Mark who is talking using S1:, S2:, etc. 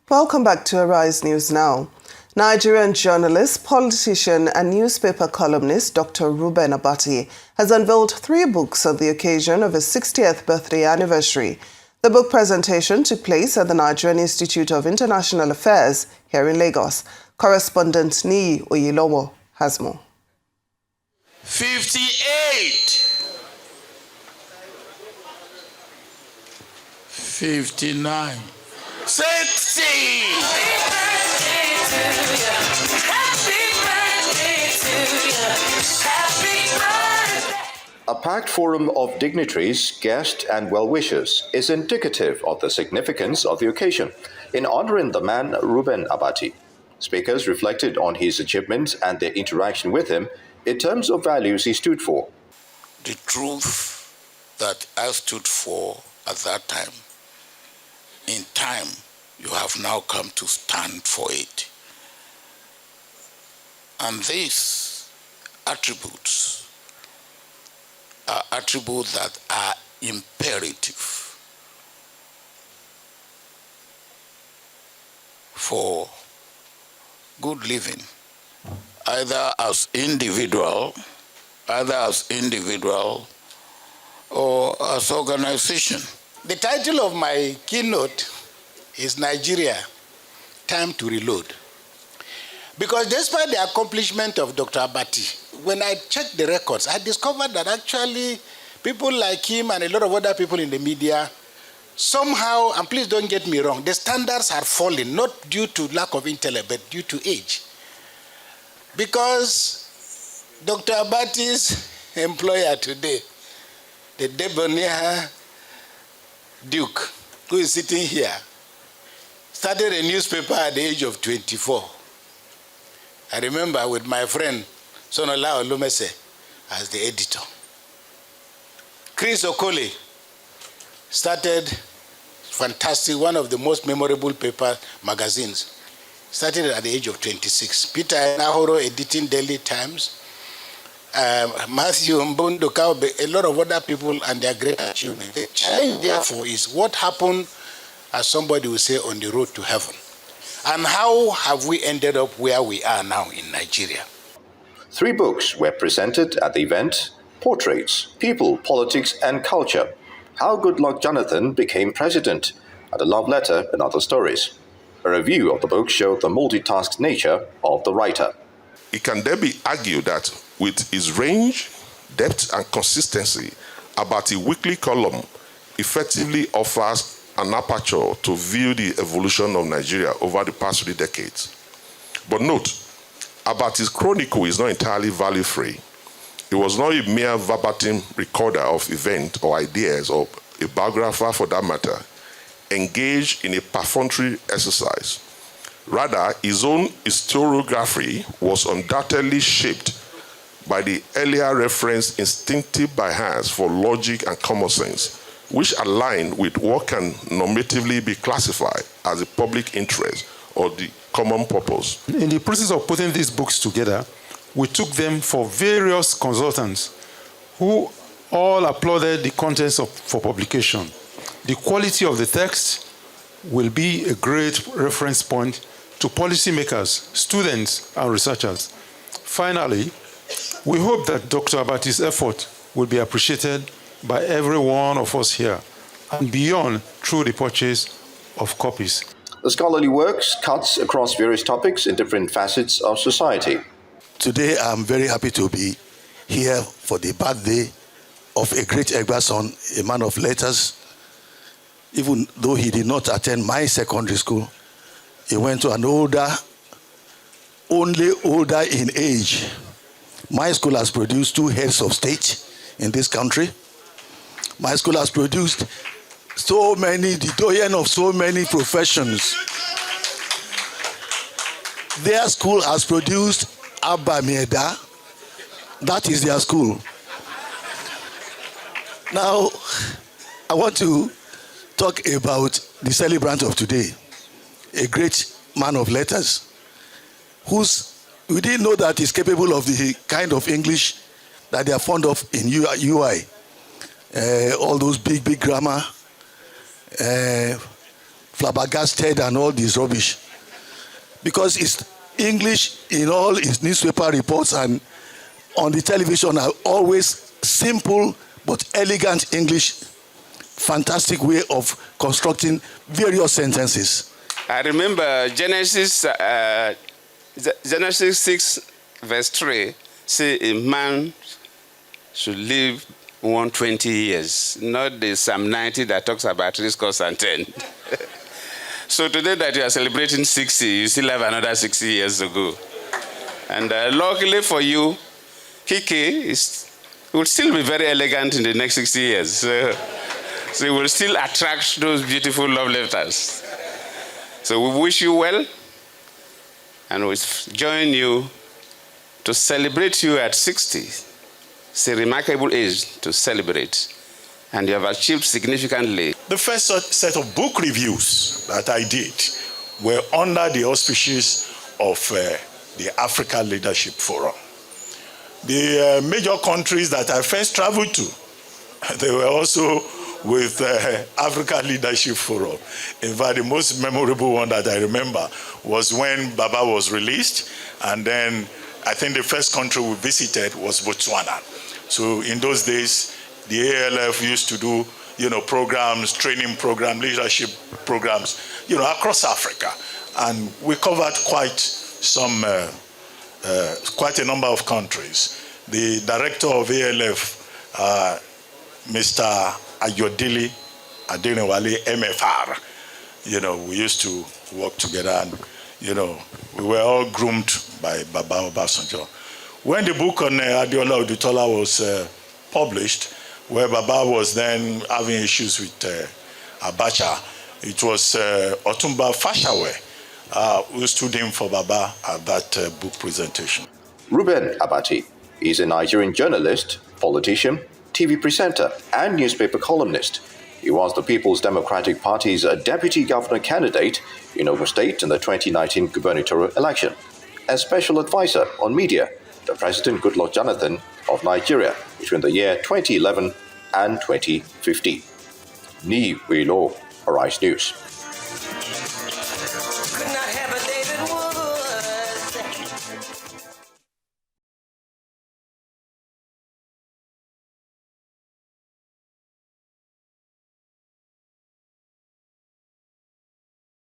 S1: Welcome back to Arise News Now. Nigerian journalist, politician and newspaper columnist Dr. Reuben Abati has unveiled 3 books on the occasion of his 60th birthday anniversary. The book presentation took place at the Nigerian Institute of International Affairs here in Lagos. Correspondent Niyi Oyelowo has more.
S2: 58. 59. 60.
S3: A packed forum of dignitaries, guests and well-wishers is indicative of the significance of the occasion in honoring the man Reuben Abati. Speakers reflected on his achievements and their interaction with him in terms of values he stood for.
S2: The truth that I stood for at that time, in time, you have now come to stand for it. And these attributes are attributes that are imperative for good living, either as individual or as organization.
S4: The title of my keynote is Nigeria, Time to Reload. Because despite the accomplishment of Dr. Abati, when I checked the records, I discovered that actually people like him and a lot of other people in the media, somehow, and please don't get me wrong, the standards are falling, not due to lack of intellect, but due to age. Because Dr. Abati's employer today, the debonair Duke, who is sitting here, started a newspaper at the age of 24. I remember with my friend Sonola Olumese as the editor. Chris Okole started fantastic, one of the most memorable magazines. Started at the age of 26. Peter Nahoro editing Daily Times. Matthew Mbunduka, a lot of other people and their great achievement. The challenge therefore is what happened, as somebody will say, on the road to heaven. And how have we ended up where we are now in Nigeria?
S3: 3 books were presented at the event: Portraits, People, Politics and Culture, How Goodluck Jonathan Became President, and A Love Letter and Other Stories. A review of the book showed the multitask nature of the writer.
S5: It can then be argued that with his range, depth and consistency, Abati's weekly column effectively offers an aperture to view the evolution of Nigeria over the past 3 decades. But note, Abati's chronicle is not entirely value-free. He was not a mere verbatim recorder of events or ideas, or a biographer for that matter, engaged in a perfunctory exercise. Rather, his own historiography was undoubtedly shaped by the earlier referenced instinctive bias for logic and common sense, which align with what can normatively be classified as the public interest or the common purpose.
S6: In the process of putting these books together, we took them for various consultants who all applauded the contents for publication. The quality of the text will be a great reference point to policymakers, students, and researchers. Finally, we hope that Dr. Abati's effort will be appreciated by every one of us here and beyond through the purchase of copies.
S3: The scholarly works cuts across various topics in different facets of society.
S7: Today, I'm very happy to be here for the birthday of a great Egbason, a man of letters. Even though he did not attend my secondary school, he went to an only older in age. My school has produced 2 heads of state in this country. My school has produced the doyen of so many professions. Their school has produced Abba Mieda. That is their school. Now, I want to talk about the celebrant of today, a great man of letters, we didn't know that he's capable of the kind of English that they are fond of in UI. All those big grammar, flabbergasted and all this rubbish. Because it's English in all his newspaper reports and on the television are always simple but elegant English, fantastic way of constructing various sentences.
S8: I remember Genesis 6 verse 3 say a man should live 120 years, not the Psalm 90 that talks about risk, cost, and 10. So today that you are celebrating 60, you still have another 60 years to go. And luckily for you, Kike will still be very elegant in the next 60 years. So he will still attract those beautiful love letters. So we wish you well, and we join you to celebrate you at 60. It's a remarkable age to celebrate, and you have achieved significantly.
S9: The first set of book reviews that I did were under the auspices of the Africa Leadership Forum. The major countries that I first traveled to, they were also with Africa Leadership Forum. In fact, the most memorable one that I remember was when Baba was released, and then I think the first country we visited was Botswana. So in those days, the ALF used to do, programs, training programs, leadership programs, across Africa, and we covered quite a number of countries. The director of ALF, Mr. Ayodele Adenewale, MFR, we used to work together, and we were all groomed by Baba Obasanjo. When the book on Adiola Odutola was published, where Baba was then having issues with Abacha, it was Otumba Fashawe who stood in for Baba at that book presentation.
S3: Reuben Abati is a Nigerian journalist, politician, TV presenter, and newspaper columnist. He was the People's Democratic Party's deputy governor candidate in Ogun State in the 2019 gubernatorial election, and special advisor on media to President Goodluck Jonathan of Nigeria between the year 2011 and 2015. Ni Wilo, Arise News.
S10: Could not have a David Wood.